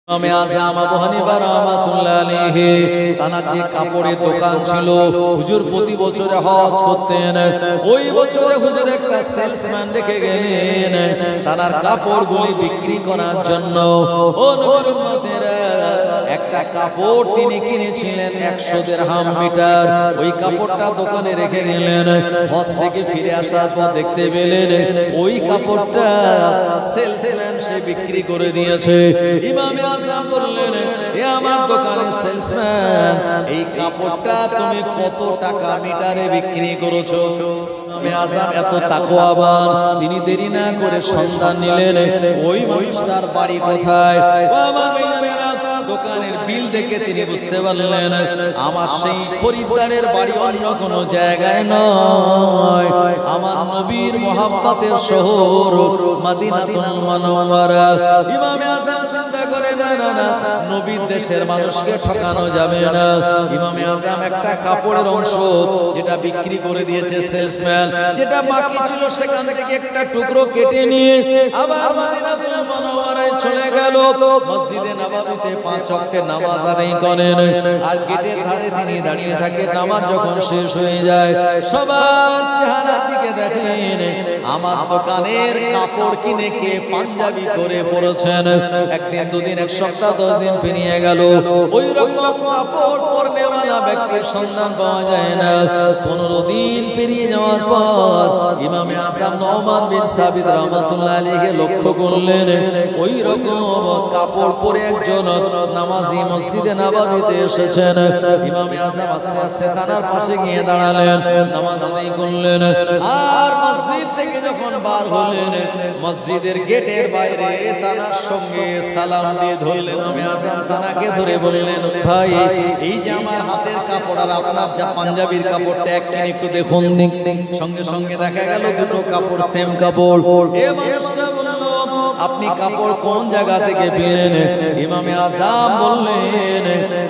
ইমামে আযম আবু হানিফা রাহমাতুল্লাহ আলাইহি তানার যে কাপড়ের দোকান ছিল, হুজুর প্রতি বছরে হজ করতেন। ওই বছরে হুজুর একটা সেলসম্যান রেখে গেলেন তানার কাপড়গুলি বিক্রি করার জন্য। ও নবীর উম্মতেরা, একটা কাপড় তিনি কিনেছিলেন 100 দিরহাম মিটার। ওই কাপড়টা দোকানে রেখে গেলেন। হজ থেকে ফিরে আসার পর দেখতে পেলেন ওই কাপড়টা সেলসম্যান সে বিক্রি করে দিয়েছে। ইমামে আযম বললেন, এ আমার দোকানের সেলসম্যান, এই কাপড়টা তুমি কত টাকা মিটারে বিক্রি করেছো? ইমামে আযম এত তাকওয়াবান, তিনি দেরি না করে সন্ধান নিলেন ওই মানুষটার বাড়ি কোথায়। ও আমার ভাইয়েরা, দোকানের বিল দেখে তিনি বুঝতে পারলেন আমার সেই খরিদ্দারের বাড়ি অন্য কোনো জায়গায় নয়, আমার নবীর মুহাব্বতের শহর মদিনাতুল মুনাওয়ারা। ইমামে আযম চিন্তা করে, না না না, নবীর দেশের মানুষকে ঠকানো যাবে না। ইমামে আযম একটা কাপড়ের অংশ যেটা বিক্রি করে দিয়েছে সেলসম্যান, যেটা বাকি ছিল সেখান থেকে একটা টুকরো কেটে নিয়ে আবার মদিনাতুল মুনাওয়ারায় চলে গেল। মসজিদে নববীতে 5 ওয়াক্তের নামাজ আদায় করেন আর গেটের ধারে তিনি দাঁড়িয়ে থাকেন। নামাজ যখন শেষ হয়ে যায় সবার চেহারার দিকে দেখেন আমার দোকানের কাপড় কিনে কে পাঞ্জাবি করে পড়েছেন। একদিন, দুদিন, এক সপ্তাহ, 10 দিন পেরিয়ে গেল, ওই রকম কাপড় পরনেওয়ালা ব্যক্তির সন্ধান পাওয়া যায় না। 15 দিন পেরিয়ে যাওয়ার পর ইমামে আযম নোমান বিন সাবিত রাহমাতুল্লাহ আলাইহি লক্ষ্য করলেন ওই রকম কাপড় পরে একজন নামাজি মসজিদে নববীতে এসেছেন। ইমামে আযম আস্তে আস্তে তানার পাশে গিয়ে দাঁড়ালেন, নামাজ আদায় করলেন। আর মসজিদ থেকে যখন বার হলেন, মসজিদের গেটের বাইরে তানার সঙ্গে সালাম দিয়ে ধরলেন। ইমামে আযম তানাকে ধরে বললেন, ভাই, এই যে আমার হাতের কাপড় আর আপনার যা পাঞ্জাবির কাপড়টা একটু দেখুন। সঙ্গে সঙ্গে দেখা গেল দুটো কাপড় সেম কাপড়। এ মানুষটা বলল, আপনি কাপড় কোন জায়গা থেকে পেলেন? ইমামে আযম বললেন,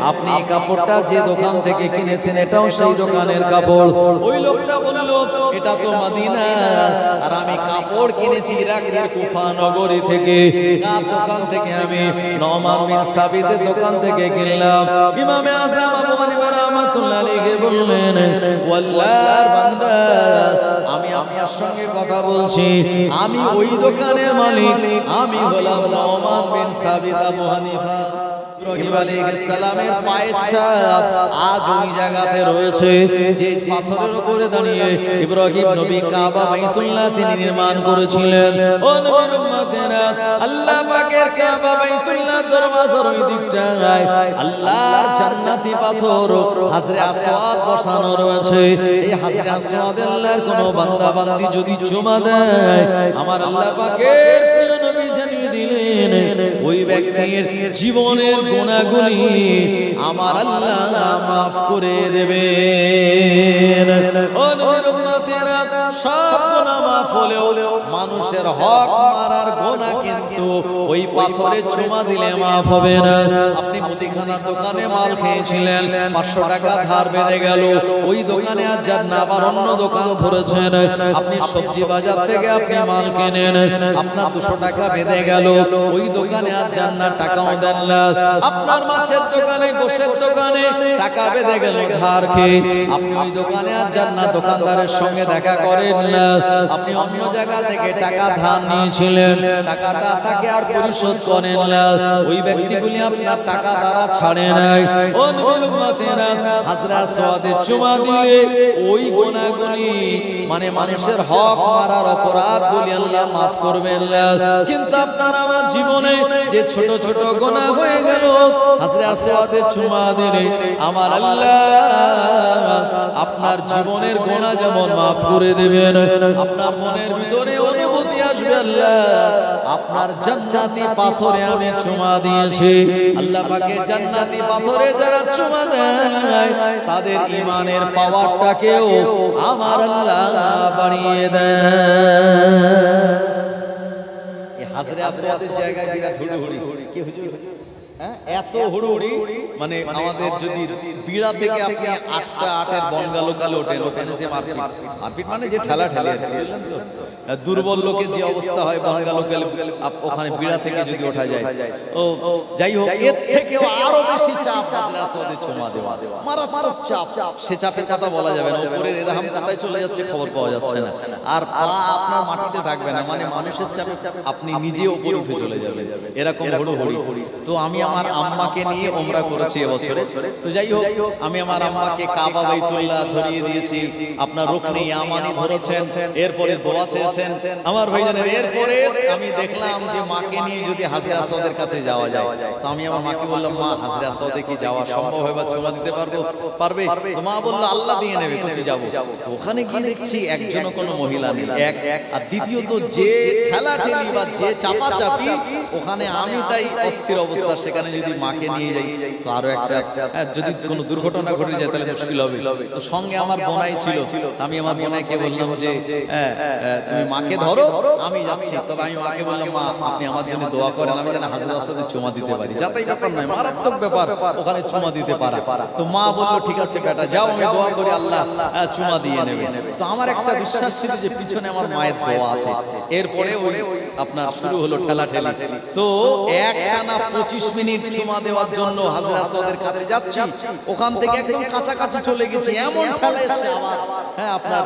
আপনি এই কাপড়টা যে দোকান থেকে কিনেছেন এটাও সেই দোকানের কাপড়। ওই লোকটা বলল, এটা তো মদিনা, আর আমি কাপড় কিনেছি ইরাকের কুফা নগরী থেকে। কার দোকান থেকে? আমি নোমান বিন সাবিতের দোকান থেকে কিনলাম। ইমামে আযম আবু হানিফা রাহমাতুল্লাহ আলাইহি বললেন, ওয়াল্লাহর বান্দা, আমি আপনার সঙ্গে কথা বলছি, আমি ওই দোকানের মালিক, আমি হলাম নোমান বিন সাবিত আবু হানিফা। ইব্রাহিম আলাইহিস সালামের পায়ের ছাপ আজ ওই জায়গাতে রয়েছে যে পাথরের উপরে দাঁড়িয়ে ইব্রাহিম নবী কাবা বাইতুল্লাহ তিনি নির্মাণ করেছিলেন। ও নবীর উম্মতেরা, আল্লাহ পাকের কাবা বাইতুল্লাহ দরওয়াজার ওই দিকটায় আল্লাহর জান্নাতি পাথর হাজরে আসওয়াদ বসানো রয়েছে। এই হাজরে আসওয়াদে আল্লাহর কোন বান্দা বান্দি যদি চুমা দেয়, আমার আল্লাহ পাকের প্রিয় নবী জানিয়ে দিলেন ওই ব্যক্তির জীবনের গুনাহগুলি আমার আল্লাহ মাফ করে দেবেন। ও নবীর উম্মতেরা, সব গুনাহ মাফ হলেও মানুষের হক মারার গুনাহ কিন্তু ওই পাথরে চুমা দিলে মাফ হবে না। আপনি মুদিখানার দোকানে মাল খেয়েছিলেন, 500 টাকা ধার বেড়ে গেল, ওই দোকানে আর যান না, আবার অন্য দোকান ধরেছেন। আপনি সবজি বাজার থেকে আপনি মাল কেনেন, আপনার 200 টাকা বেঁধে গেল, ওই দোকানে আর যান না, টাকাও দেন না। আপনার মাছের দোকানে, গোশের দোকানে টাকা বেঁধে গেল ধার খেয়ে, আপনি ওই দোকানে আর যান না, দোকানদারের সঙ্গে দেখা করেন না। আপনি অন্য জায়গা থেকে টাকা ধার নিয়েছিলেন, টাকাটা তাকে আর পরিশোধ করেন না, ওই ব্যক্তিগুলি আপনার টাকা দ্বারা ছাড়ে নাই। ও নবীর উম্মতেরা, হাজরা আসওয়াদে চুমা দিলে ওই গুনাহগুলি মানে মানুষের হক মারার অপরাধগুলি আল্লাহ মাফ করবেন না। কিন্তু আপনার আমার জীবনে যে ছোট ছোট গুনাহ হয়ে গেল, হাজরে আসওয়াদে চুমা দিলে আমার আল্লাহ আপনার জীবনের গুনাহ যেমন মাফ করে দেবেন, আপনার মনের ভিতরে অনুভূতি আসবে, আল্লাহ আপনার জান্নাতি পাথরে আমি চুমা দিয়েছি। আল্লাহ পাকে জান্নাতি পাথরে যারা চুমা দেয় তাদের ঈমানের পাওয়ারটাকেও আমার আল্লাহ বাড়িয়ে দেয়। এই হাজরে আসওয়াদের জায়গায় বিরাট হুড়োহুড়ি। কি হুজুর? এত হুড়ুহুড়ি, মানে আমাদের যদি বিড়া থেকে আপনি 8টা 8-এর বনগা লোকালে ওঠেন, ওখানে যে মারপিট, মারপিট মানে যে ঠেলা ঠেলি, বুঝলেন তো, দুর্বল লোকের যে অবস্থা হয় বনগা লোকালে, ওখানে বিড়া থেকে যদি ওঠা যায়। ও যাই হোক, এর থেকেও আরো বেশি চাপ হাজরা আসওয়াদে চুমা দেওয়া, মারাত্মক চাপ। সে চাপের কথা বলা যাবে না, উপরের এরহাম কোথায় চলে যাচ্ছে খবর পাওয়া যাচ্ছে না, আর পা আপনার মাটিতে থাকবে না, মানে মানুষের চাপে আপনি নিজে উপরে উঠে চলে যাবেন, এরকম হুড়োহুড়ি। তো আমি আমার আম্মাকে নিয়ে ওমরা করেছি এবছরে। তো যাই হোক, আমি আমার আম্মাকে কাবা বাইতুল্লাহ ধরিয়ে দিয়েছি, আপনার রুকনে ইয়ামানি ধরেছেন, এরপরে দোয়া চেয়েছেন আমার ভাইজানের। এরপরে আমি দেখলাম যে মাকে নিয়ে যদি হাজরা আসওয়াদের কাছে যাওয়া যায়, তো আমি আমার মাকে বললাম, মা হাজরা আসওয়াদে কি যাওয়া সম্ভব হয় বা চুমা দিতে পারবে? তো মা বললো আল্লাহ দিয়ে নেবে, কুচি যাবো। তো ওখানে গিয়ে দেখছি একজনও কোনো মহিলা নেই, এক। আর দ্বিতীয়ত যে ঠেলা ঠেলি বা যে চাপাচাপি, ওখানে আমি তাই অস্থির অবস্থা, সেখানে যদি মাকে নিয়ে যাই তো আরো একটা, যদি কোনো দুর্ঘটনা ঘটে যায় তাহলে মুশকিল হবে। তো সঙ্গে আমার বোনাই ছিল, আমি আমার বোনাইকে বললাম যে তুমি মাকে ধরো, আমি যাচ্ছি। তবে আমি মাকে বললাম, মা আপনি আমার জন্য দোয়া করেন, আমি যেন হাজরা আসওয়াদে চুমা দিতে পারি। যাতাই ব্যাপার নয়, মারাত্মক ব্যাপার ওখানে চুমা দিতে পারা। তো মা বললো ঠিক আছে বেটা যাও, আমি দোয়া করি আল্লাহ চুমা দিয়ে নেবে। তো আমার একটা বিশ্বাস ছিল যে পিছনে আমার মায়ের দোয়া আছে। এরপরে ওই আপনার শুরু হলো ঠেলা ঠেলি। তো একটানা 25 মিনিট চুমা দেওয়ার জন্য হাজরা আসওয়াদের কাছে যাচ্ছি, ওখান থেকে একদম কাছাকাছি চলে গেছি, এমন ঠেলা এসে আবার আপনার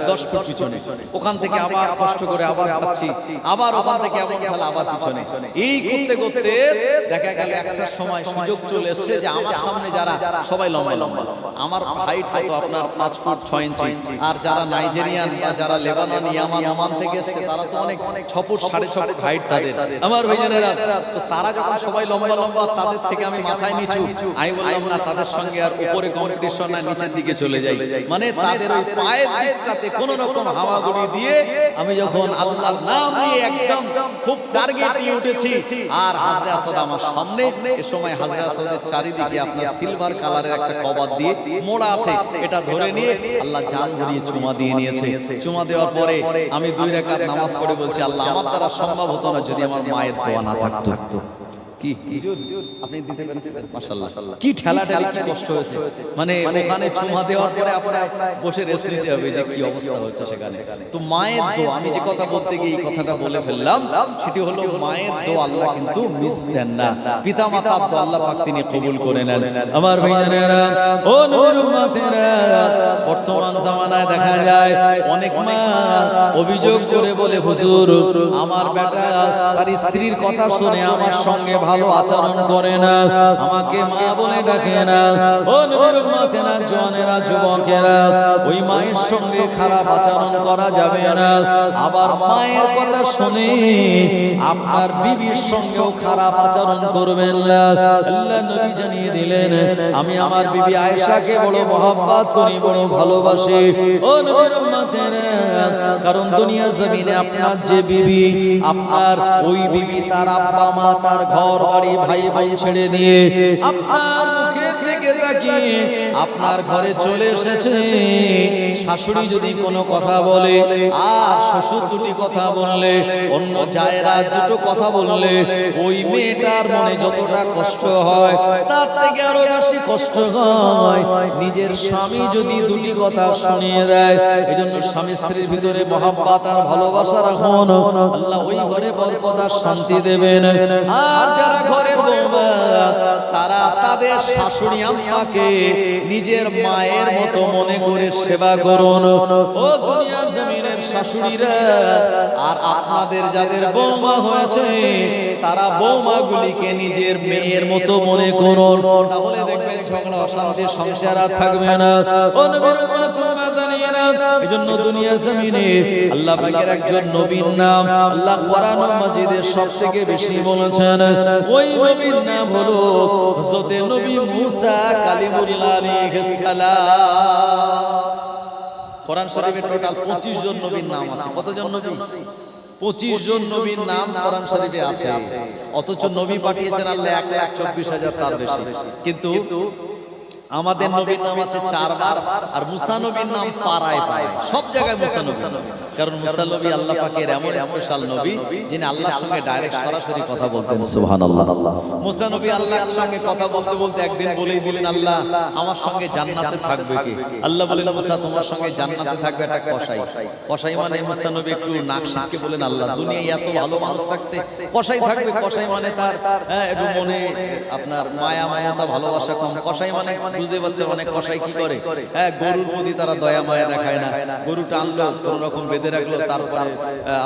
10 ফুট পিছনে, ওখান থেকে আবার কষ্ট করে আবার যাচ্ছি, আবার ওখান থেকে এমন ঠেলা আবার পিছনে। এই করতে করতে দেখা গেল একটা সময় সুযোগ চলে এসছে যে আমার সামনে যারা সবাই লম্বা লম্বা, আমার হাইট কত আপনার 5 ফুট 6 ইঞ্চি, আর যারা নাইজেরিয়ান বা যারা লেবানন ইয়ামান ওমান থেকে এসছে তারা তো অনেক 6 ফুট 6.5 ফুট হাইট তাদের, আমার ভাইজানেরা। তো তারা যখন সবাই লম্বা লম্বা, তাদের থেকে আমি মাথায় নিচু, আমি বললাম না তাদের সঙ্গে আর উপরে কম্পিটিশন না, নিচের দিকে চলে যাই। মানে তাদের ওই পায়ের দিকটাতে কোন রকম হাওয়াগুড়ি দিয়ে আমি যখন আল্লাহর নাম নিয়ে একদম খুব টার্গেট নিয়ে উঠেছি, আর হাজরা আসওয়াদ আমার সামনে। এ সময় হাজরা আসওয়াদের চারিদিকে আপনার সিলভার কালারের একটা কভার দিয়ে মোড়া আছে, এটা ধরে নিয়ে আল্লাহ জান ভরিয়ে চুমা দিয়ে নিয়েছে। চুমা দেওয়ার পরে আমি 2 রাকাত নামাজ পড়ে বলছি, আল্লাহ আমার দ্বারা সম্ভব হতো না যদি আমার মায়ের দোয়া না থাকতো। কি আপনি দিতে পেরেছিলেন? মাশাআল্লাহ। কি ঠেলাঠেলি, কি কষ্ট হয়েছে, মানে ওখানে চুমা দেওয়ার পরে আপনার বসে রেস্ট নিতে হবে যে কি অবস্থা হচ্ছে সেখানে। তো মায়ের দোয়া, আমি যে কথা বলতে গিয়ে এই কথাটা বলে ফেললাম, সেটি হলো মায়ের দোয়া আল্লাহ কিন্তু মিস দেন না। পিতা মাতার দোয়া আল্লাহ পাক তিনি কবুল করে নেন। আমার ভাইজানেরা, ও নবীর উম্মতেরা, বর্তমান জামানায় দেখা যায় অনেক মা অভিযোগ করে বলে, হুজুর আমার বেটা তার স্ত্রীর কথা শুনে আমার সঙ্গে ভালো আচরণ করে না, আমাকে মা বলে ডাকে না। ও নবীর উম্মতেরা, জওয়ানেরা, যুবকেরা, ওই মায়ের সঙ্গে খারাপ আচরণ করা যাবে না। আবার মায়ের কথা শুনে আপনার বিবির সঙ্গেও খারাপ আচরণ করবেন না। আল্লাহ নবী জানিয়ে দিলেন, আমি আমার বিবি আয়েশাকে বড় মহব্বত করি, বড় ভালোবাসি। ও নবীর উম্মতেরা, কারণ দুনিয়া জমিনে আপনার যে বিবি, আপনার ওই বিবি তার আব্বা মা, তার ঘর বাড়ি ভাই বোন ছেড়ে দিয়ে আপনার মুখের দিকে তাকিয়ে আপনার ঘরে চলে এসেছে। শাশুড়ি যদি কোনো কথা বলে আর শ্বশুর দুটি কথা বললে, অন্য জায়েরা দুটো কথা বললে, ওই মেয়েটার মনে যতটা কষ্ট হয় তার থেকে আরো বেশি কষ্ট হয় নিজের স্বামী যদি দুটি কথা শুনিয়ে দেয়। এজন্য স্বামী স্ত্রীর ভিতরে মহব্বত আর ভালোবাসা রাখুন, আল্লাহ ওই ঘরে বরকত আর শান্তি দেবেন। আর যারা ঘরের বউমা, তারা তাদের শাশুড়ি আম্মাকে নিজের মায়ের মতো মনে করে সেবা করুন। ও দুনিয়ার জমিনের শাশুড়িরা, আর আপনাদের যাদের বৌমা হয়েছে তারা বৌমাগুলিকে নিজের মেয়ের মতো মনে করুন, তাহলে দেখবেন ঝগড়া অশান্তি সংসার আর থাকবে না। ও নবীর উম্মত উম্মাদানিরা, এজন্য দুনিয়া জমিনে আল্লাহ পাকের একজন নবীর নাম আল্লাহ কোরআন মাজিদে সবথেকে বেশি বলেছেন। ওই নবীর নাম হলো হযরত নবী মুসা কালিমুল্লাহ আলাইহিস সালাম। কোরআন শরীফে টোটাল 25 জন নবীর নাম আছে। কতজন নবী? 25 জন নবীর নাম কোরআন শরীফে আছে। অথচ নবী পাঠিয়েছেন আল্লাহ 1,24,000 তার বেশি। কিন্তু আমাদের নবীর নাম আছে 4 বার, আর মুসা নবীর নাম পাড়ায় পাড়ায় সব জায়গায় মুসা নবীর নাম। কারণ মুসা নবী আল্লাহ পাকের এমন স্পেশাল নবী যিনি আল্লাহর সঙ্গে ডাইরেক্ট সরাসরি কথা বলতেন। সুবহানাল্লাহ। মুসা নবী আল্লাহর সঙ্গে কথা বলতে বলতে একদিন বলেই দিলেন, আল্লাহ আমার সঙ্গে জান্নাতে থাকবে কে? আল্লাহ বলেন, মুসা তোমার সঙ্গে জান্নাতে থাকবে একটা কসাই। কসাই মানে মুসা নবী একটু নাক শিখকে বলেন, আল্লাহ দুনিয়ায় এত ভালো মানুষ থাকতে কসাই থাকবে? কসাই মানে তার একটু মনে আপনার মায়া মমতা ভালোবাসা কম। কসাই মানে বুঝতে পারছেন, অনেক কসাই কি করে, গরুর প্রতি তারা দয়া মায়া দেখায় না। গরুটা আনলো, কোন রকম বেঁধে রাখলো, তারপরে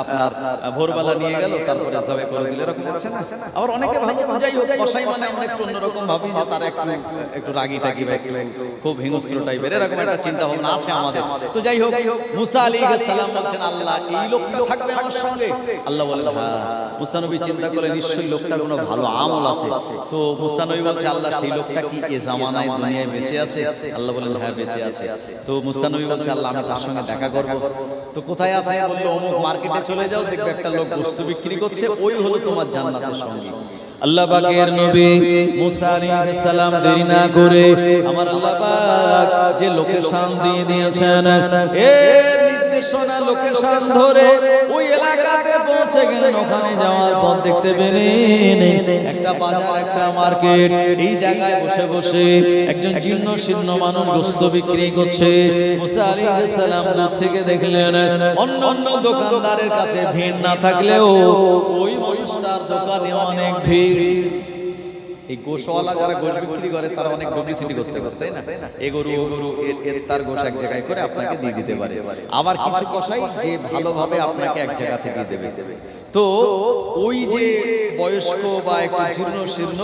আপনার ভোরবেলা নিয়ে গেল, তারপরে জবে করে দিল, এরকম আছে না? আবার অনেকে ভালো, যাই হোক কসাই মানে আমরা একটু অন্যরকম ভাবি যে তারা একটু রাগী টাগি বা একটু খুব হিংস্র টাইপের, এরকম একটা চিন্তা ভাবনা আছে আমাদের। তো যাই হোক, মুসা আলাইহিস সালাম বলছেন, আল্লাহ এই লোকটা থাকবে আমার সঙ্গে? আল্লাহ বলেন হ্যাঁ। মুসা নবী চিন্তা করে নিশ্চয়ই লোকটার কোনো ভালো আমল আছে। তো মুসা নবী বলছে, আল্লাহ সেই লোকটা কি এ জামানায় দুনিয়ায় বেঁচে আছে? আল্লাহ বলেন হ্যাঁ বেঁচে আছে। তো মুসা নবী বলছে, আল্লাহ আমি তার সঙ্গে দেখা করব। তো কোথায় আছে? বললো অমুক মার্কেটে চলে যাও, দেখবে একটা লোক বস্তু বিক্রি করছে, ওই হলো তোমার জান্নাতের সঙ্গী। আল্লাহ পাকের নবী মুসা আলাইহিস সালাম দেরি না করে আমার আল্লাহ পাক যে লোকেশন দিয়ে দিয়েছেন, এর নির্দেশনা লোকেশন ধরে ওই এলাকাতে পৌঁছে গেলেন। ওখানে যাওয়ার পর দেখতে পেলেন একটা বাজার, একটা মার্কেট। এই জায়গায় বসে বসে একজন জীর্ণ শীর্ণ মানুষ গোশত বিক্রি করছে। মুসা আলাইহিস সালাম দূর থেকে দেখলেন অন্য দোকানদারের কাছে ভিড় না থাকলেও ওই মানুষটার দোকানে অনেক ভিড়। এই গোশওয়ালা যারা গোশ বিক্রি করে তারা অনেক পাবলিসিটি করতে পারে, তাই না? এ গরু ও গরু এর তার গোশ এক জায়গায় করে আপনাকে দিয়ে দিতে পারে। আবার কিছু কসাই যে ভালোভাবে আপনাকে এক জায়গা থেকে দেবে। তো ওই যে বয়স্ক বা একটু জীর্ণ শীর্ণ,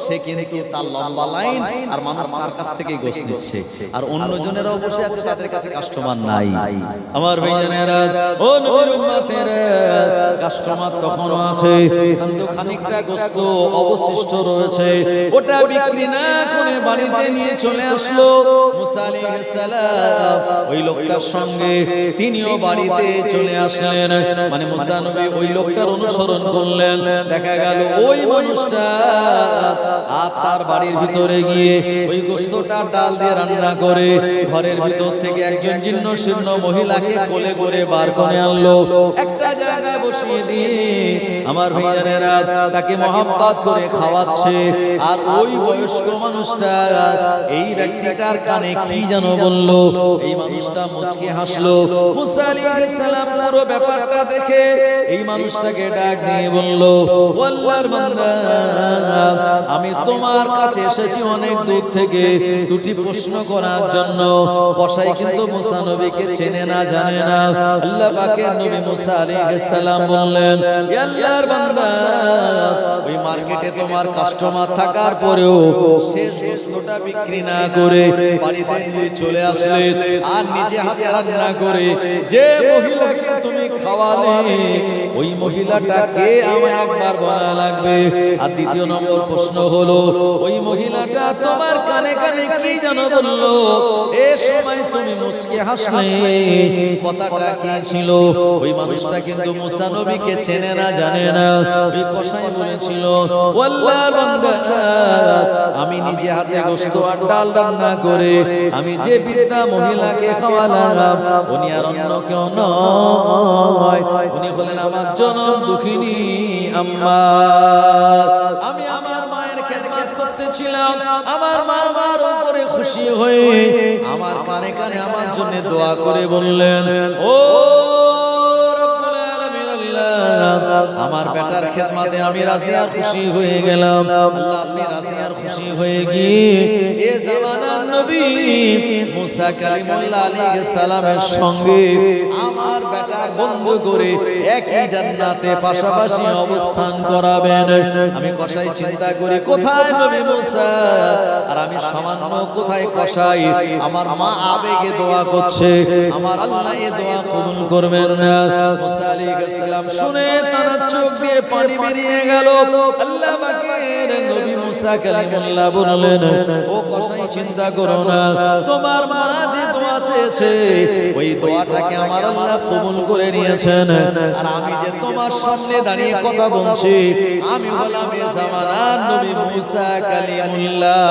সে কিন্তু তার লম্বা লাইন আর মানুষ তার কাছ থেকেই গোশ নিচ্ছে, আর অন্যজনেরাও বসে আছে, তাদের কাছে কাস্টমার নাই। আমার ভাইজানেরা, ও নবীর উম্মতেরা, কাস্টমার তখনও আছে, কিন্তু খানিকটা গোশত অবশিষ্ট রয়েছে। ওটা বিক্রি না করে বাড়িতে নিয়ে চলে আসলো মুসা আলাইহিস সালাম ওই লোকটার সঙ্গে। তিনিও বাড়িতে চলে আসলেন, মানে মুসা নবী ওই লোকটার অনুসরণ করলেন। দেখা গেল ওই মানুষটা আর তার বাড়ির ভিতরে গিয়ে ওই গোশতটা ডাল দিয়ে রান্না করে ঘরের ভিতর থেকে একজন জীর্ণ শীর্ণ মহিলাকে কোলে করে বার করে আনলো। একটা জায়গায় বসিয়ে দিয়ে আমার ভাইজানেরা তাকে মহব্বত করে খাওয়াচ্ছে। আর ওই বয়স্ক মানুষটা এই ব্যক্তিটার কানে কি যেন বলল। এই মানুষটা মুচকে হাসলো। মুসা আলাইহিস সালাম পুরো ব্যাপারটা দেখে এই মানুষটাকে ডাক দিয়ে বলল, ও আল্লাহর বান্দা, আমি তোমার কাছে এসেছি অনেক দূর থেকে দুটি প্রশ্ন করার জন্য। কসাই কিন্তু মুসা নবীকে চেনে না, জানে না। আল্লাহ পাকের নবী মুসা আলাইহিস সালাম বললেন, হে আল্লাহর বান্দা, ওই মার্কেটে তোমার কাস্টমার থাকার পরেও শেষ বস্তুটা বিক্রি না করে বাড়িতে নিয়ে চলে আসলে, আর নিজে হাতে রান্না করে যে মহিলাকে তুমি খাওয়ালে ওই মহিলাটাকে আমায় একবার বলা লাগবে। আর দ্বিতীয় নম্বর প্রশ্ন হলো, ওই মহিলাটা তোমার কানে কানে কি যেন বললো, এ সময় তুমি মুচকে হাসলে, কথাটা কি ছিল? ওই মানুষটা কিন্তু মুসা নবীকে চেনে না, জানে না। ওই কসাই বলেছিল, ও আল্লাহর বান্দা, আমি নিজে হাতে গোশত আর ডাল রান্না করে আমি যে বৃদ্ধা মহিলাকে খাওয়ালাম, উনি আর অন্য কেউ নয়, উনি হলেন আমার জনম দুঃখিনী আম্মা। আমি আমার মায়ের খেদমত করতেছিলাম, আমার মা আমার উপরে খুশি হয়ে আমার কানে কানে আমার জন্য দোয়া করে বললেন, ও রব্বুল আলামিন, আমার বেটার খেদমতে আমি রাজি আর খুশি হয়ে গেলাম। আল্লাহ আপনি রাজি আর খুশি হয়ে গিয়ে এ জামানার নবী মুসা কালিমুল্লাহ আলাইহিস সালামের সঙ্গে আমার বেটার বন্ধু করে একই জান্নাতে পাশাপাশি অবস্থান করাবেন। আমি কসাই চিন্তা করি, কোথায় নবী মুসা আর আমি সামান্য কোথায় কসাই। আমার মা আবেগে দোয়া করছে, আমার আল্লাহ এ দোয়া কবুল করবেন না। মুসা আলাইহিস সালাম শুনে তার চোখ দিয়ে পানি বেরিয়ে গেল। আল্লাহ পাকের নবী মুসা কালিমুল্লাহ বললেন, ও কসাই চিন্তা করো না, তোমার মা যে দোয়া চেয়েছে ওই দোয়াটাকে আমার আল্লাহ কবুল করে নিয়েছেন। আর আমি যে তোমার সামনে দাঁড়িয়ে কথা বলছি, আমি হলাম এ জামানার নবী মুসা কালিমুল্লাহ।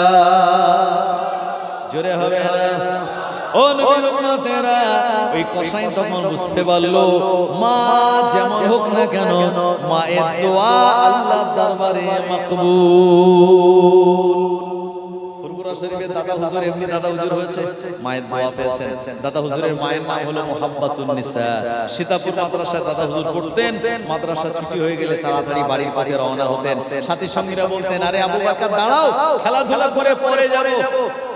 জোরে হবে না? ও নবীর উম্মতেরা, ওই কসাই তখন বুঝতে পারলো মা যেমন হোক না কেন মায়ের দোয়া আল্লাহর দরবারে মাকবুল। ফুরফুরা শরীফের দাদা হুজুর এমনি দাদা হুজুর হয়েছে, মায়ের দোয়া পেয়েছেন। দাদা হুজুরের মায়ের নাম হলো মুহাব্বাতুন নিসা। সীতাপুর মাদ্রাসায় দাদা হুজুর পড়তেন। মাদ্রাসা ছুটি হয়ে গেলে তাড়াতাড়ি বাড়ির পথে রওনা হতেন। সাথী সঙ্গীরা বলতেন, আরে আবু বকর দাঁড়াও, খেলাধুলা করে পরে যাব।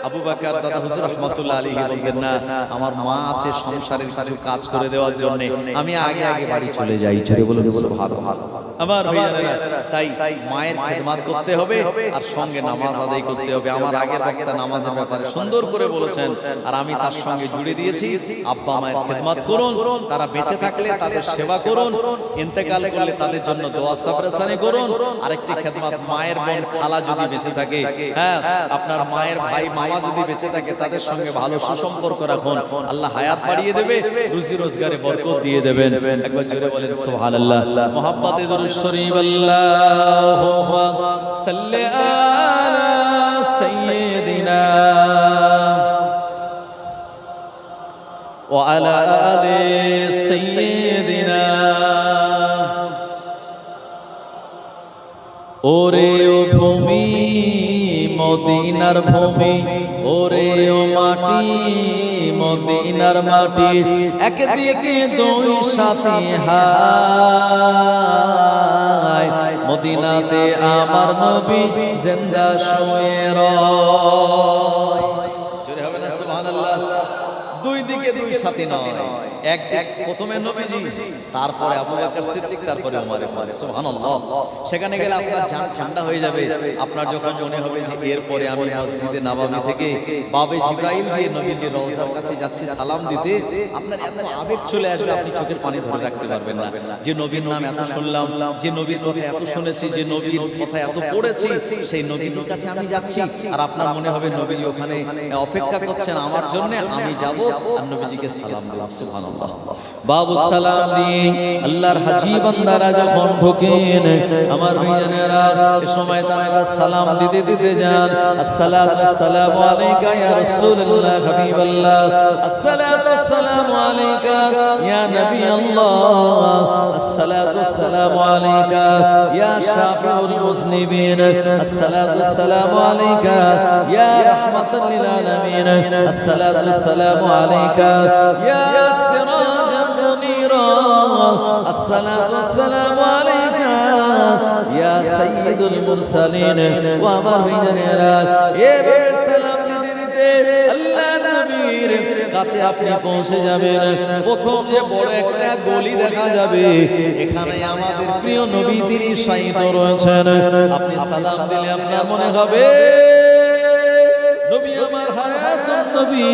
আবু বকর দাদা হুজুর রাহমাতুল্লাহ আলাইহি বলতেন, না, আমার মা আছে সংসারের কিছু কাজ করে দেওয়ার জন্য, আমি আগে আগে বাড়ি চলে যাই। চলে বলুন সুবহানাল্লাহ। আমার ভাইয়ারা, তাই মায়ের খেদমত করতে হবে আর সঙ্গে নামাজ আদায় করতে হবে। আমার আগের বক্তা নামাজের ব্যাপারে সুন্দর করে বলেছেন, আর আমি তার সঙ্গে জুড়ে দিয়েছি, আব্বা মায়ের খেদমত করুন, তারা বেঁচে থাকলে তাদের সেবা করুন, ইন্তেকাল করলে তাদের জন্য দোয়া সাবরাসানি করুন। আরেকটি খেদমত, মায়ের বোন খালা যদি বেঁচে থাকে, হ্যাঁ, আপনার মায়ের ভাই মামা যদি বেঁচে থাকে, তাদের সঙ্গে ভালো সুসম্পর্ক রাখুন। আল্লাহ হায়াত বাড়িয়ে দেবে, রুজি রোজগারে বরকত দিয়ে দেবেন। একবার জোরে বলেন সুবহানাল্লাহ। মুহাব্বতে দরুদ শরীফ, আল্লাহুম্মা সাল্লি আলা সাইয়্যিদিনা ওয়া আলা আলি সাইয়্যিদিনা। ওরে ও ভূমি, মদিনার ভূমি, ওরে ও মাটি, মদিনার মাটি, একদিকে দুই সাথী হায়, মদিনাতে আমার নবী জিন্দা শুয়ে রয়। জোরে হবে না সুবহানাল্লাহ? দুই দিকে দুই সাথী নয়, এক প্রথমে নবীজি, তারপরে আবু বকর সিদ্দিক, তারপরে ওমর ফারুক। সুবহানাল্লাহ। সেখানে গেলে আপনার জান ঠান্ডা হয়ে যাবে। আপনার যখন মনে হবে যে এরপরে আমি মসজিদে নববী থেকে বাবে জিবরাইল দিয়ে নবীজির রওজার কাছে যাচ্ছি সালাম দিতে, আপনার এত আবেগ চলে আসবে, আপনি চোখের পানি ধরে রাখতে পারবেন না। যে নবীর নাম এত শুনলাম, যে নবীর কথা এত শুনেছি, যে নবীর কথা এত পড়েছি, সেই নবীজির কাছে আমি যাচ্ছি, আর আপনার মনে হবে নবীজি ওখানে অপেক্ষা করছেন আমার জন্য, আমি যাব আর নবীজিকে সালাম দেব। সুবহানাল্লাহ। বাবু সালাম দিয়ে আল্লাহর হাজী বান্দারা যখন ঢোকেন, আমার ভাইজানেরা, এই সময় তারা সালাম দিতে দিতে যান, আসসালাতু ওয়াসসালামু আলাইকা ইয়া রাসূলুল্লাহ হাবিবাল্লাহ, আসসালাতু ওয়াসসালামু আলাইকা ইয়া নবী আল্লাহ, আসসালাতু ওয়াসসালামু আলাইকা ইয়া শাফিউল মুজনিবিন, আসসালাতু ওয়াসসালামু আলাইকা ইয়া রাহমাতাল লিল আলামিন, আসসালাতু ওয়াসসালামু আলাইকা ইয়া সিরাজাম মুনীরা, আসসালাতু ওয়াসসালামু আলাইকা ইয়া সাইয়্যিদুল মুরসালিন। ও আমার ভাইজানেরা, এভাবে সালাম দিতে দিতে আল্লাহর নবীর কাছে আপনি পৌঁছে যাবেন। প্রথম যে বড় একটা গলি দেখা যাবে, এখানে আমাদের প্রিয় নবী তিনি শায়িত রয়েছেন। আপনি সালাম দিলে আপনার মনে হবে নবী আমার হায়াতুন নবী,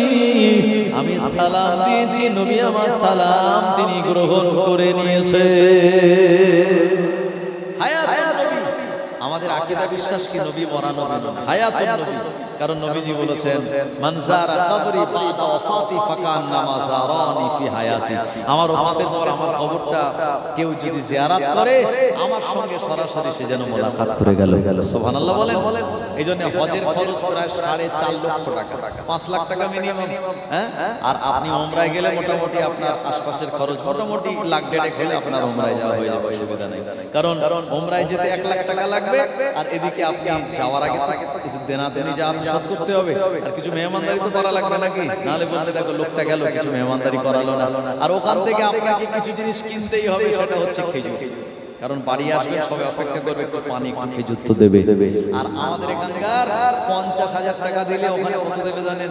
আমি সালাম দিয়েছি, নবী আমার সালাম তিনি গ্রহণ করে নিয়েছে। হায়াতুন নবী, আমাদের আকীদা বিশ্বাস কি নবী মরা নবী নন, হায়াতুন নবী। কারণ নবীজি বলেছেন, মান যারা কবরি বাদা ওয়াফাতি ফাকান্নামা যারানি ফি হায়াতি, আমার ওফাতের পর আমার কবরটা কেউ যদি জিয়ারত করে, আমার সঙ্গে সরাসরি সে যেন মোলাকাত করে গেল। সুবহানাল্লাহ বলেন। এইজন্য হজের খরচ প্রায় 4.5 লক্ষ টাকা, 5 লাখ টাকা মিনিমাম। হ্যাঁ, আর আপনি ওমরায় গেলে মোটামুটি আপনার আশপাশের খরচ মোটামুটি 1.5 হলে আপনার ওমরায় যাওয়া হয়ে যাবে, অসুবিধা নেই। কারণ ওমরায় যেতে 1 লাখ টাকা লাগবে, আর এদিকে আপনি যাওয়ার আগে কিছু দেনাদেনি যা আছে শোধ করতে হবে, আর কিছু মেহমানদারি তো করা লাগবে নাকি, নাহলে বলতে দেখো লোকটা গেল কিছু মেহমানদারি করালো না। আর ওখান থেকে আপনাকে কিছু জিনিস কিনতেই হবে, সেটা হচ্ছে খেজুর। কারণ বাড়ি আসবেন সবাই অপেক্ষা করবে, একটু পানি একটু খেজুর তো দেবে। আর আমাদের এখানকার 50,000 টাকা দিলে ওখানে কত দেবে জানেন?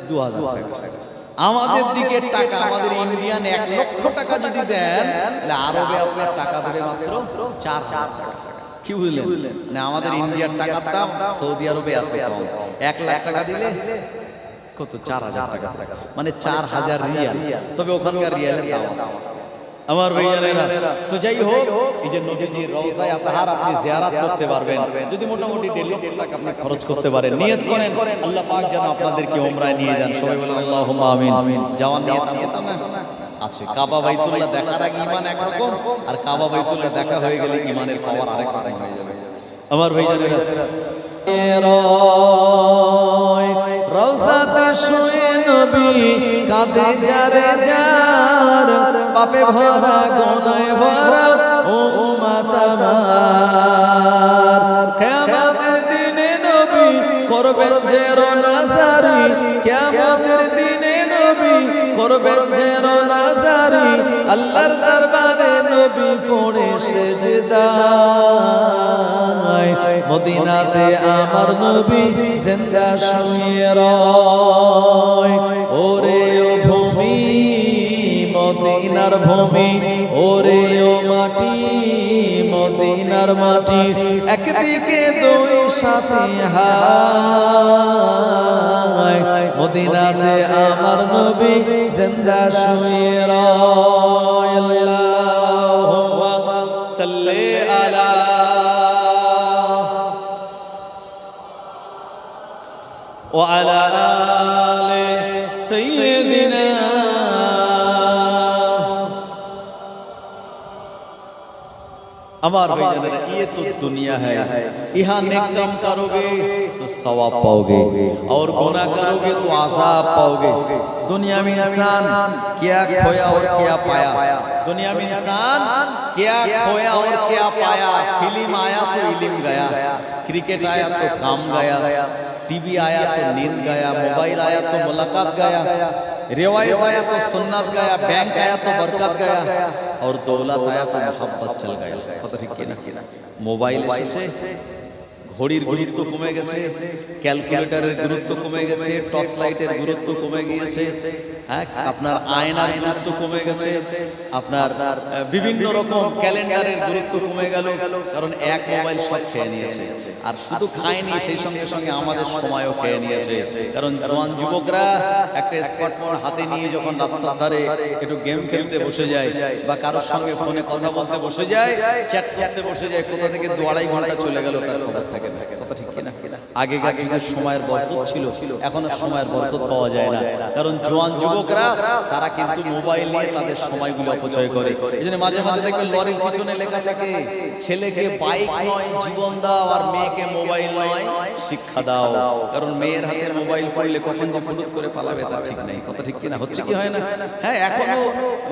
2,000 টাকা। আমাদের দিকে টাকা, আমাদের ইন্ডিয়ান 1 লক্ষ টাকা যদি দেন, তাহলে আরবে আপনার টাকা দেবে মাত্র 4,000 টাকা। কি বুঝলেন? মানে আমাদের ইন্ডিয়ার টাকার দাম সৌদি আরবে এত কম। 1 লাখ টাকা দিলে কত? 4,000 টাকা, মানে 4,000 রিয়াল। তবে ওখানকার রিয়ালের দাম আছে আমার ভাইয়ানেরা। তো যাই হোক, এই যে নবীজির রওজায়ে আতহার আপনি জিয়ারত করতে পারবেন, যদি মোটামুটি 1.5 লক্ষ টাকা আপনি খরচ করতে পারেন, নিয়ত করেন আল্লাহ পাক যেন আপনাদেরকে উমরায় নিয়ে যান। সবাই বলেন আল্লাহুম্মা আমিন। যাওয়ার নিয়ত আছে তো না? আছে। কাবা বাইতুল্লাহ দেখার আগে ঈমান একরকম, আর কাবা বাইতুল্লাহ দেখা হয়ে গেলে ঈমানের পাওয়ার আরেক রকম হয়ে যাবে আমার ভাইজানেরা। রওজাতে কাঁদে যারে যার পাপে ভরা গুনাহে ভরা উম্মত আমার কিয়ামতের দিনে নবী করবেন যে রোনাজারি কিয়ামতের দিনে নবী করবেন যে রোনাজারি আল্লাহর দরবারে নবী পড়ে সেজদায় মদিনাতে আমার নবী জিন্দা শুয়ে রয় ওরে ও ভূমি মদিনার ভূমি ওরে ও মাটি মদিনার মাটি একদিকে দুই সাথী হায় মদিনাতে আমার নবী জিন্দা শুয়ে রয় আল্লাহুম্মা সাল্লি আলা ওয়া আলা আলি সাইয়্যিদিনা अमर भाईजान ये तो दुनिया है यहाँ नेक काम करोगे तो सवाब पाओगे और गुनाह करोगे तो आज़ाब पाओगे। दुनिया में इंसान क्या खोया और क्या पाया दुनिया में इंसान क्या खोया और क्या पाया। फिल्म आया तो इल्म गया क्रिकेट आया तो काम गया टीवी आया तो नींद गया मोबाइल आया तो मुलाकात गया रिवायत आया तो सुन्नत गया बैंक आया तो बरकत गया और दौलत आया तो मोहब्बत चल गया। पता ठीक ना मोबाइल এসেছে ঘড়ির গুরুত্ব কমে গেছে ক্যালকুলেটরের গুরুত্ব কমে গেছে টর্চ লাইটের গুরুত্ব কমে গিয়েছে হ্যাঁ আপনার আয়নার গুরুত্ব কমে গেছে আপনার বিভিন্ন রকম ক্যালেন্ডারের গুরুত্ব কমে গেল কারণ এক মোবাইল সব খেয়ে নিয়েছে। আর শুধু খায়নি সেই সঙ্গে সঙ্গে আমাদের সময়ও খেয়ে নিয়েছে কারণ জওয়ান যুবকরা একটা স্মার্টফোন হাতে নিয়ে যখন রাস্তার ধারে একটু গেম খেলতে বসে যায় বা কারোর সঙ্গে ফোনে কথা বলতে বসে যায় চ্যাট করতে বসে যায় কোথা থেকে 2-2.5 ঘন্টা চলে গেল তার খবর থাকে না। কথা ঠিক কিনা আগেকার যুগের সময়ের বরকত ছিল এখন আর সময়ের বরকত পাওয়া যায় না কারণ জওয়ান যুবকরা তারা কিন্তু মোবাইল নিয়ে তাদের সময়গুলো অপচয় করে। এজন্য মাঝে মাঝে দেখবেন লরির পিছনে লেখা থাকে ছেলেকে বাইক নয় জীবন দাও আর মেয়েকে মোবাইল নয় শিক্ষা দাও কারণ মেয়ের হাতে মোবাইল পড়লে কখন যে ফুলুত করে পালাবে তার ঠিক নেই। কথা ঠিক কিনা হচ্ছে কি হয় না হ্যাঁ এখনো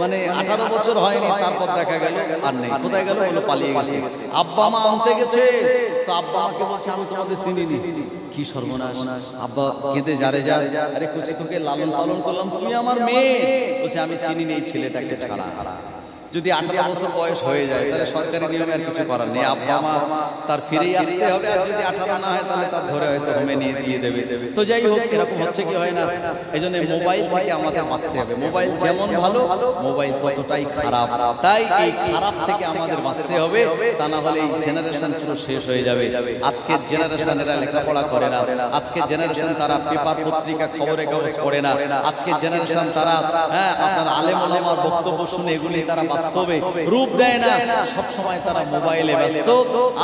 মানে 18 বছর হয়নি তারপর দেখা গেল আর নেই কোথায় গেল বলে পালিয়ে গেছে আব্বা মা আনতে গেছে তো আব্বা আমাকে বলছে আমি তোমাদের চিনিনি কি সর্বনাশ আব্বা কেঁদে যারে যার আরে কুচি তোকে লালন পালন করলাম তুই আমার মেয়ে বলছে আমি চিনি নেই ছেলেটাকে ছাড়া। যদি 18 বছর বয়স হয়ে যায় তাহলে সরকারি নিয়মে আর কিছু করার নেই আব্বা মা তার ফিরেই আসতে হবে আর যদি 18 না হয় তাহলে তার ধরে হয়তো হোমে নিয়ে দিয়ে দেবে। তো যাই হোক এরকম হচ্ছে কি হয় না এইজন্য মোবাইল থেকে আমাদের বাঁচতে হবে। মোবাইল যেমন ভালো মোবাইল ততটাই খারাপ তাই এই খারাপ থেকে আমাদের বাঁচতে হবে তা না হলে এই জেনারেশন পুরো শেষ হয়ে যাবে। আজকের জেনারেশন এরা লেখাপড়া করে না আজকের জেনারেশন তারা পেপার পত্রিকা খবরের কাগজ পড়ে না আজকের জেনারেশন তারা আপনার আলেম ওলামার বক্তব্য শুনে এগুলি তারা বাস্তবে রূপ দেয় না সব সময় তারা মোবাইলে ব্যস্ত।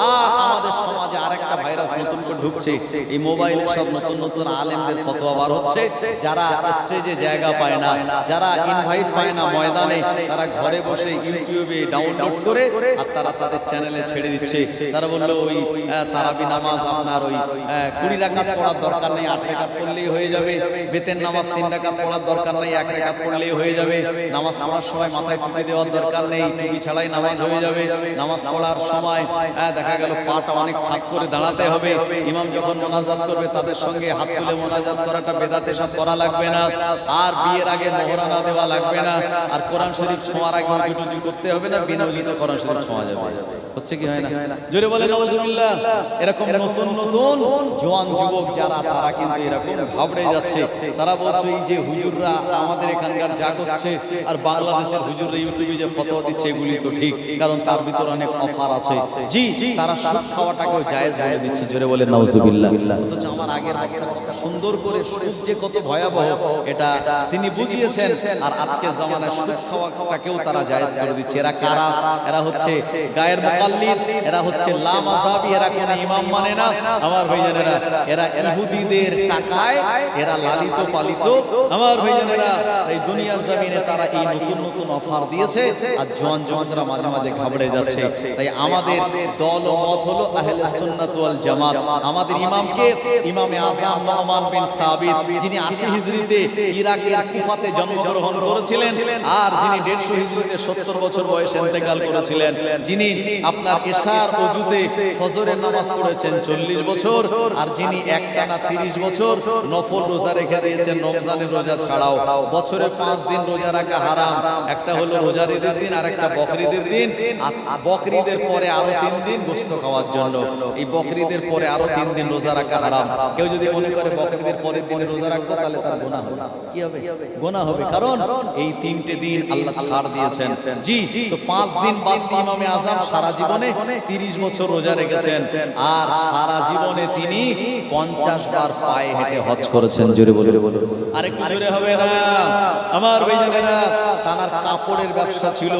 আর আমাদের সমাজে আরেকটা ভাইরাস নতুন করে ঢুকছে এই মোবাইলে সব নতুন নতুন আলেমদের ফতোয়া বার হচ্ছে যারা স্টেজে জায়গা পায় না যারা ইনভাইট পায় না ময়দানে তারা ঘরে বসে ইউটিউবে ডাউনলোড করে আর তারা তাদের চ্যানেলে ছেড়ে দিচ্ছে। তারা বললো ওই তারাবি নামাজ আপনার ওই 20 রাকাত পড়ার দরকার নেই 8 রাকাত পড়লেই হয়ে যাবে বেতের নামাজ 3 রাকাত পড়ার দরকার নেই 1 রাকাত পড়লেই হয়ে যাবে নামাজ পড়ার সময় মাথায় টুপি দেওয়ার দরকার নেই টুপি ছাড়াই নামাজ হয়ে যাবে নামাজ পড়ার সময় দেখা গেল পাটা অনেক ফাঁক করে দাঁড়াতে হবে ইমাম যখন মোনাজাত করবে তাদের সঙ্গে হাত তুলে মোনাজাত করাটা বেদাতে সব করা লাগবে না আর বিয়ের আগে মোহরানা দেওয়া লাগবে না আর কোরআন শরীফ ছোঁয়ার আগে উজু করতে হবে না বিনা উজুতে কোরআন শরীফ ছোঁয়া যাবে। হচ্ছে কি হয় না জোরে বলে নাউজুবিল্লাহ। এরকম নতুন নতুন জওয়ান যুবক যারা তারা কিন্তু এরকম ঘাবড়ে যাচ্ছে তারা বলছে এই যে হুজুররা আমাদের এখানকার যা করছে আর বাংলাদেশের হুজুররা ইউটিউবে যে ফতোয়া দিচ্ছে এগুলি তো ঠিক কারণ তার ভিতর অনেক অফার আছে জি তারা সুদ খাওয়াটাকেও জায়েজ বলে দিচ্ছে জোরে বলে নাউজুবিল্লাহ। অথচ আমার আগের বক্তা কত সুন্দর করে সুদ যে কত ভয়াবহ এটা তিনি বুঝিয়েছেন আর আজকের জামানায় সুদ খাওয়াটাকেও তারা জায়েজ করে দিচ্ছে। এরা কারা এরা হচ্ছে গায়ের মুকাল্লিদ এরা হচ্ছে লা মাযহাবি এরা কোনো ইমাম মানে না আমার ভাইজানেরা এরা ইহুদিদের টাকায় এরা লালিত পালিত আমার ভাইজানেরা এই দুনিয়ার জমিনে তারা এই নতুন নতুন অফার দিয়েছে আর জওয়ান যুবকরা মাঝে মাঝে ঘাবড়ে যাচ্ছে। তাই আমাদের দল ও মত হলো আহলে সুন্নাত ওয়াল জামাত। আমাদের ইমামকে ইমামে আযম নুমান বিন সাবিত, যিনি 80 হিজরিতে ইরাকের কুফাতে জন্মগ্রহণ করেছিলেন, আর যিনি 150 হিজরিতে 70 বছর বয়সে ইন্তেকাল করেছিলেন, যিনি আপনার এশার ওযুতে ফজরের নামাজ পড়েছেন 40 বছর, আর যিনি একটানা 30 বছর নফল রোজা রেখে দিয়েছেন রমজানের রোজা ছাড়াও। বছরে 5 দিন রোজা রাখা হারাম, একটা হলো রোজার ঈদের দিন আর একটা বকরিদের দিন, আর বকরিদের পরে আরো 3 দিন গোশত খাওয়ার জন্য। এই বকরিদের পরে আরো 3 দিন রোজা রাখা হারাম। কেউ যদি মনে করে বকরিদের পরের দিনে রোজা রাখবো, তাহলে তার গুনাহ হবে। কি হবে? গুনাহ হবে, কারণ এই 3টে দিন আল্লাহ ছাড় দিয়েছেন। জি, তো 5 দিন বাদ দিয়ে ইমামে আযম সারা জীবনে 30 বছর রোজা রেখেছেন, আর সারা জীবনে তিনি 50 বার পায়ে হেঁটে হজ করেছেন। জোরে বলে আর একটু জোরে হবে না আমার ভাইজানেরা। তানার কাপড়ের ব্যবসা ছিল,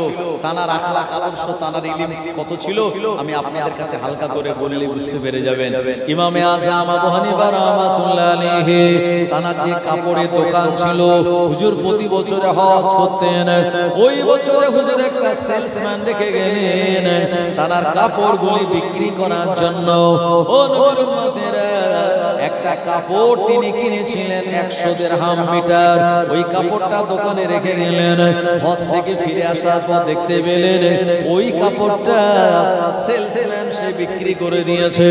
তানার আখলাক আদর্শ, তানার ইলম কত ছিল, আমি আপনাদের কাছে হালকা করে বললে বুঝতে পেরে যাবেন। ইমামে আযম আবু হানিফা রাহমাতুল্লাহ আলাইহি, তানার যে কাপড়ের দোকান ছিল, হুজুর প্রতি বছরে হজ করতেন। ওই বছরে হুজুর একটা সেলসম্যান রেখে গেলেন তানার কাপড়গুলি বিক্রি করার জন্য। ও নবীর উম্মতেরা, একটা কাপড় তিনি কিনেছিলেন 100 দিরহাম মিটার। ওই কাপড়টা দোকানে রেখে গেলেন। হজ থেকে ফিরে আসার পর দেখতে পেলেন ওই কাপড়টা সেলসম্যান সে বিক্রি করে দিয়েছে।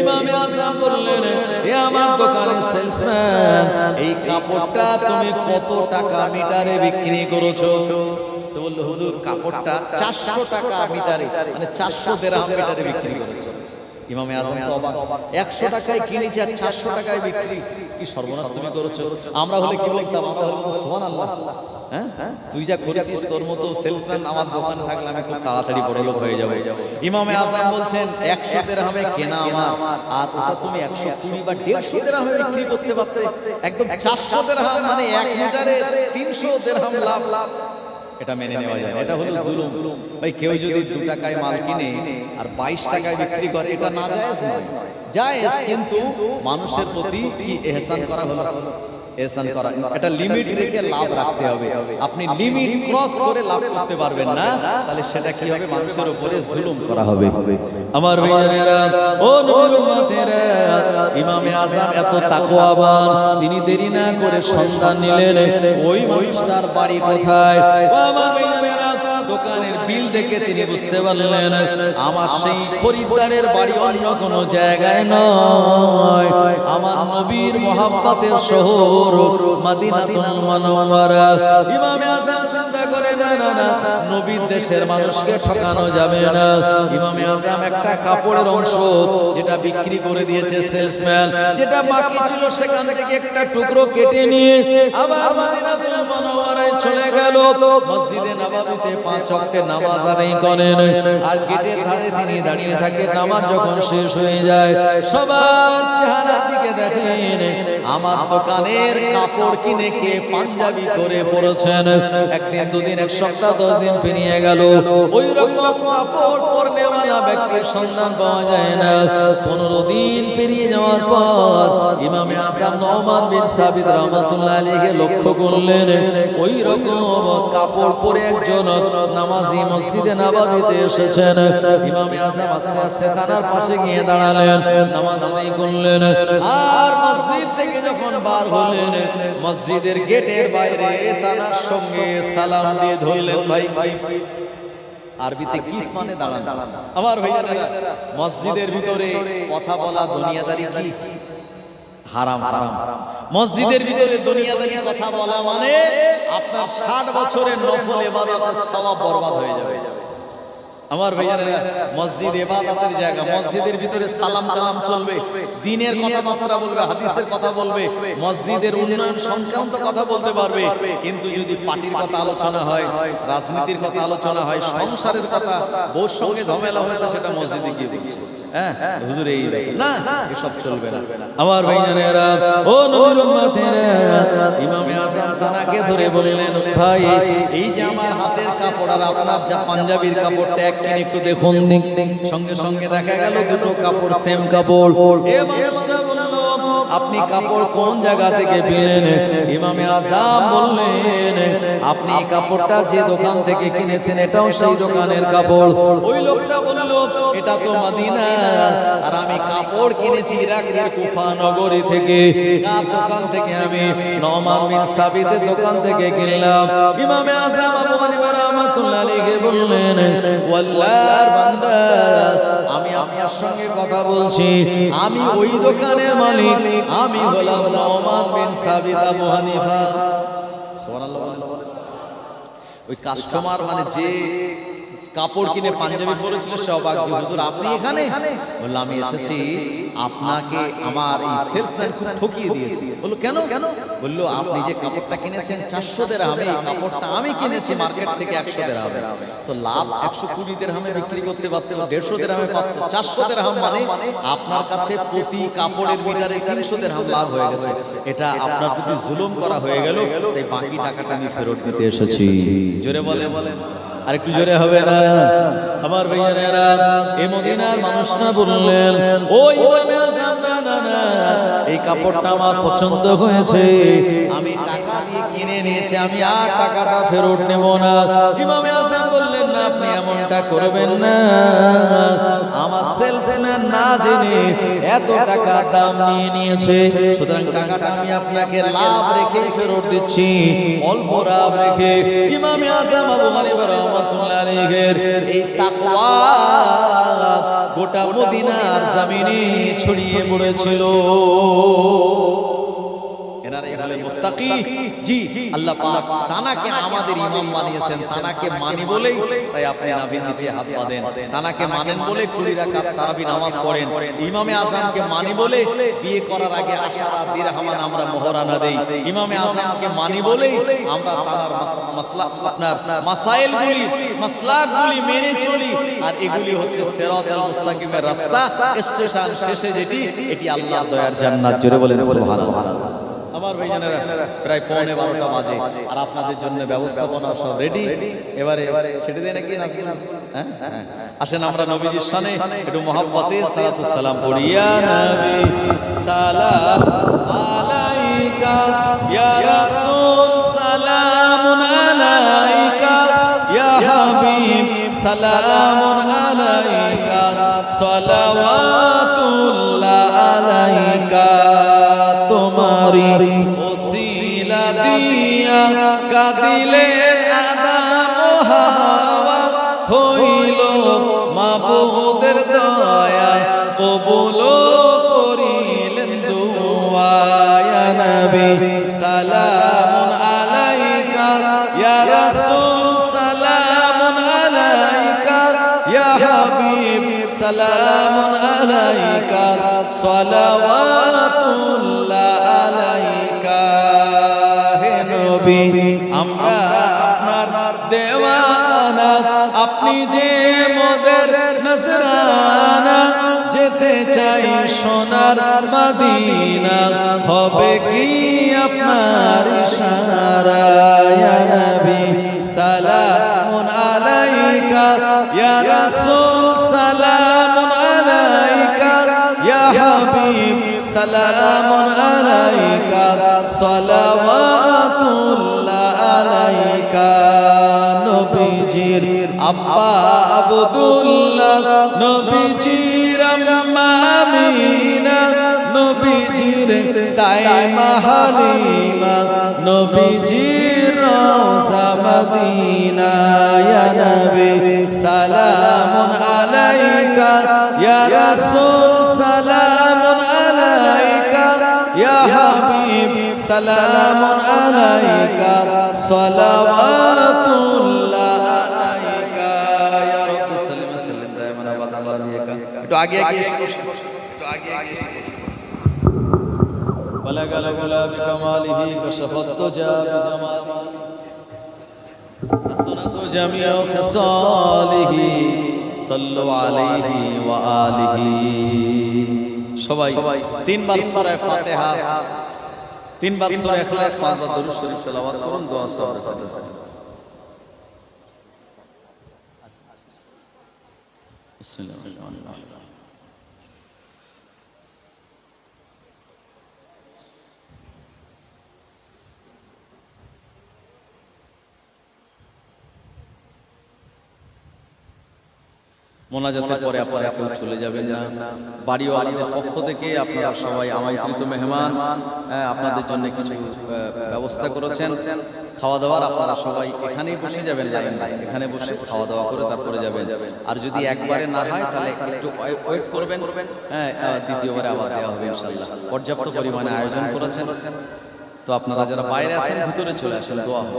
ইমামে আযম বললেন, এ আমার দোকানের সেলসম্যান, এই কাপড়টা তুমি কত টাকা মিটারে বিক্রি করেছো? তো বলল, হুজুর কাপড়টা 400 টাকা মিটারে, মানে 400 দিরহাম মিটারে বিক্রি করেছে। ইমামে আযম তো অবাক, 100 টাকায় কিনেছে আর 400 টাকায় বিক্রি, কি সর্বনাশ তুমি করেছো। আমরা হলে কি বলতাম? আমরা হলে বলতাম সুবহানাল্লাহ। হ্যাঁ, তুই যা করেছিস, তোর মতো সেলসম্যান আমার দোকানে থাকলে আমি খুব তাড়াতাড়ি বড় লোক হয়ে যাব। ইমামে আযম বলছেন, 100 দিরহামে কেনা আমার, আর ওটা তুমি 120 বা 150 দিরহামে বিক্রি করতে পারতে। একদম 400 দিরহাম, মানে 1 মিটারে 300 দিরহাম লাভ। এটা মেনে নেওয়া যায়? এটা হলো জুলুম। ভাই, কেউ যদি 2 টাকায় মাল কিনে আর 22 টাকায় বিক্রি করে, এটা না জায়েজ নয়, জায়েজ, কিন্তু মানুষের প্রতি কি ইহসান করা হলো? ইহসান করা, এটা লিমিট রেখে লাভ রাখতে হবে। আপনি লিমিট ক্রস করে লাভ করতে পারবেন না, তাহলে সেটা কি হবে? মানুষের উপরে জুলুম করা হবে। আমার ভাইয়েরা, ও নবীর উম্মতেরা, ইমামে আযম এত তাকওয়াবান, তিনি দেরি না করে সন্ধান নিলেন ওই মানুষটার বাড়ি কোথায়। ও আমার ভাইয়েরা, দোকানের বিল দেখে তিনি বুঝতে পারলেন আমার সেই খরিদ্দারের বাড়ি অন্য কোনো জায়গায় নয়, আমার নবীর মুহাব্বতের শহর মদিনাতুল মুনাওয়ারা। ইমামে আযম চিন্তা করে, না না না, নবীর দেশের মানুষকে ঠকানো যাবে না। ইমামে আযম একটা কাপড়ের অংশ যেটা বিক্রি করে দিয়েছে সেলসম্যান, যেটা বাকি ছিল সেখান থেকে একটা টুকরো কেটে নিয়ে আবার মদিনাতুল মুনাওয়ারায় চলে গেল। মসজিদে নববীতে 5 ওয়াক্তের নামাজ আদায় করেন, আর গেটের ধারে তিনি দাঁড়িয়ে থাকেন। নামাজ যখন শেষ হয়ে যায়, সবার চেহারার দিকে দেখেন আমার দোকানের কাপড় কিনে কে পাঞ্জাবি করে পরেছেন। একদিন, দুদিন, 1 সপ্তাহ, 10 দিন পেরিয়ে গেল, ওই রকম কাপড় পরনেওয়ালা ব্যক্তির সন্ধান পাওয়া যায় না। 15 দিন পেরিয়ে যাওয়ার পর ইমামে আযম নুমান বিন সাবিত রাহমাতুল্লাহ আলাইহি লক্ষ্য করলেন ওই রকম কাপড় পরে একজন নামাজি মসজিদে নববীতে এসেছেন। ইমামে আযম আস্তে আস্তে তার পাশে গিয়ে দাঁড়ালেন, নামাজ আদায় করলেন, আর মসজিদ থেকে যখন বার হলেন, মসজিদের গেটের বাইরে তার সঙ্গে সালাম দিয়ে ধরলেন, ভাই কিফ। আরবিতে কিফ মানে দাঁড়ান। আমার ভাইয়েরা, মসজিদের ভিতরে কথা বলা দুনিয়াদারি কি? হারাম, হারাম। মসজিদের ভিতরে দুনিয়াদারি কথা বলা মানে আপনার 60 বছরের নফল ইবাদতের সওয়াব বরবাদ হয়ে যাবে। আমার ভাইয়েরা, মসজিদ ইবাদতের জায়গা, মসজিদের ভিতরে সালাম কালাম চলবে, দ্বীনের কথাবার্তা বলবে, হাদিসের কথা বলবে, মসজিদের উন্নয়ন সংক্রান্ত কথা বলতে পারবে। কিন্তু যদি পার্টির কথা আলোচনা হয়, রাজনীতির কথা আলোচনা হয়, সংসারের কথা, বউর সঙ্গে ঝামেলা হয়েছে, সেটা মসজিদে গিয়ে বলছে, হ্যাঁ হুজুর এই না, এসব চলবে না। আমার ভাইজানেরা, ও নবীর উম্মতেরা, ইমামে আযম তানাকে ধরে বললেন, ভাই এই যে আমার হাতের কাপড় আর আপনার যা পাঞ্জাবির কাপড়টা একদিন একটু দেখুন। সঙ্গে সঙ্গে দেখা গেল দুটো কাপড় সেম কাপড়। এ মানুষটা বলল, আপনি কাপড় কোন জায়গা থেকে পেলেন? ইমামে আযম বললেন, আপনি কাপড়টা যে দোকান থেকে কিনেছেন এটাও সেই দোকানের কাপড়। ওই লোকটা বলল, এটা তো মদিনা, আর আমি কাপড় কিনেছি ইরাকের কুফা নগরী থেকে। কার দোকান থেকে? আমি নোমান বিন সাবিতের দোকান থেকে কিনলাম। ইমামে আযম আবু হানিফা রাহমাতুল্লাহ আলাইহি বললেন, ওয়াল্লাহর বান্দা, আমি আপনার সঙ্গে কথা বলছি, আমি ওই দোকানের মালিক, আমি হলাম নোমান বিন সাবিত আবু হানিফা। সুবহানাল্লাহ। ওই কাস্টমার মানে যে কাপড় কিনে পাঞ্জাবি পরেছিল সব আগজি, হুজুর আপনি এখানে? বললাম আমি এসেছি, আপনাকে আমার এই সেলসম্যান খুব ঠকিয়ে দিয়েছে। বললো কেন? বললো আপনি যে কাপড়টা কিনেছেন 400 দিরহামে, এই কাপড়টা আমি কিনেছি মার্কেট থেকে 100 দিরহামে, তো লাভ 120 দিরহামে বিক্রি করতে পারতো, 150 দিরহামে পারতো। 400 দিরহাম মানে আপনার কাছে প্রতি কাপড়ের মিটারে 300 দিরহাম লাভ হয়ে গেছে। এটা আপনার প্রতি জুলুম করা হয়ে গেল, তাই বাকি টাকাটা আমি ফেরত দিতে এসেছি। জোরে বলে, আর একটু জোরে হবে না? আমার ভাইয়েরা, এই মদিনার মানুষটা বললেন, ও ইমামে আযম, না না না, এই কাপড়টা আমার পছন্দ হয়েছে, আমি টাকা দিয়ে কিনে নিয়েছি, আমি আর টাকাটা ফেরত নেব না। ইমামে আযম বললেন, না আপনি এমনটা করবেন না, আমার সেলসম্যান না জেনে এত টাকা দাম নিয়ে নিয়েছে, সুতরাং টাকাটা আমি আপনাকে লাভ রেখে ফেরত দিচ্ছি, অল্প লাভ রেখে। ইমামে আযম আবু হানিফা রাহমাতুল্লাহ আলাইহির এই তাকওয়া গোটা মদিনার জমিনে ছড়িয়ে পড়েছিল। এনারাই হলেন মুত্তাকি। জি, আল্লাহ পাক তানাকে আমাদের ইমাম বানিয়েছেন, তানাকে মানি বলেই তাই আপনি নাভির নিচে হাত বাঁধেন, তানাকে মানেন বলে 20 রাকাত তারাবি নামাজ পড়েন। ইমামে আযমকে মানি বলে বিয়ে করার আগে আশারা দিরহামান আমরা মোহরানা দেই। ইমামে আযমকে মানি বলেই আমরা তানার মাসলা আপনার মাসাইলগুলি মাসলাকগুলি মেনে চলি, আর এগুলি হচ্ছে সিরাতাল মুস্তাকিমের রাস্তা। স্টেশন শেষে যেটি, এটি আল্লাহর দয়ার জান্নাত। জোরে বলেন সুবহানাল্লাহ। আমার ভাইজানেরা, প্রায় 11:15 বাজে, আর আপনাদের জন্য ব্যবস্থাপনা সব রেডি। এবারে ছেড়ে দেয় নাকি নাচবেন? হ্যাঁ, আসেন আমরা নবীজির শানে একটু মহব্বতে সালাতু সালাম পড়ি। ইয়া নবী সালাম আলাইকা, ইয়া রাসূল সালামুন আলাইকা, ইয়া হাবিব সালামুন আলাইকা, সালাওয়াতুল্লাহ আলাইকা। তোমারি ওসিলা দিয়া কাঁদিলেন আদম ও হাওয়া, হইল মাবুদের দয়া, কবুল করিলেন দুআ। ইয়া নবী সালামুন আলাইকা, ইয়া রাসূল সালামুন আলাইকা, ইয়া হাবিব সালামুন আলাইকা, সালাওয়াতুল্লাহ আলাইকা। হে নবী, আমরা আপনার দেওয়ানা, আপনি যে মোদের নজরানা, যেতে চাই সোনার মদিনা, হবে কি আপনার ইশারা। ইয়া নবী সালামুন আলাইকা, ইয়া রাসূল সালামুন আলাইকা, ইয়া হাবিব সালামুন আলাইকা, সালাওয়াতুল্লাহ আলাইকা। নবীজির আব্বা আব্দুল্লাহ, নবীজির আম্মা আমিনা, নবীজির দাইমা হালিমা, নবীজির রওজা মদিনা। ইয়া নবী সালামুন আলাইকা, ইয়া রাসূল সালামুন আলাইকা, ইয়া হাবিব সালামুন আলাইকা, সালাওয়াতুল্লাহ আলাইকা। ইয়া রাব্বি সাল্লিম সাল্লিম দাইমান আবাদান আলা নাবিয়িকা। একটু আগে এসে বসুন, একটু আগে এসে বসুন। বালাগাল গুলা বিকামালিহি কাশাফাত দুজা বিজামালিহি, হাসানাতু জামিউ খিসালিহি, সাল্লু আলাইহি ওয়া আলিহি। সবাই 3 বার সূরা ফাতিহা, 3 বার সূরা ইখলাস, 5 বার দরুদ শরীফ তেলাওয়াত করুন, দোয়া সওয়াব রসুল। বিসমিল্লাহির রহমানির রহিম। মোনাজাতের পরে আপনারা কেউ চলে যাবেন না। বাড়িওয়ালাদের পক্ষ থেকে আপনারা সবাই আমন্ত্রিত মেহমান, আপনাদের জন্য কিছু ব্যবস্থা করেছেন খাওয়া দাওয়ার। আপনারা সবাই এখানেই বসে যাবেন, লাইন এখানে বসে খাওয়া দাওয়া করে তারপরে যাবেন। আর যদি একবারে না হয় তাহলে একটু ওয়েট করবেন, দ্বিতীয়বারে আবার দেওয়া হবে ইনশাল্লাহ। পর্যাপ্ত পরিমাণে আয়োজন করেছেন, তো আপনারা যারা বাইরে আছেন ভিতরে চলে আসেন, দোয়া হবে।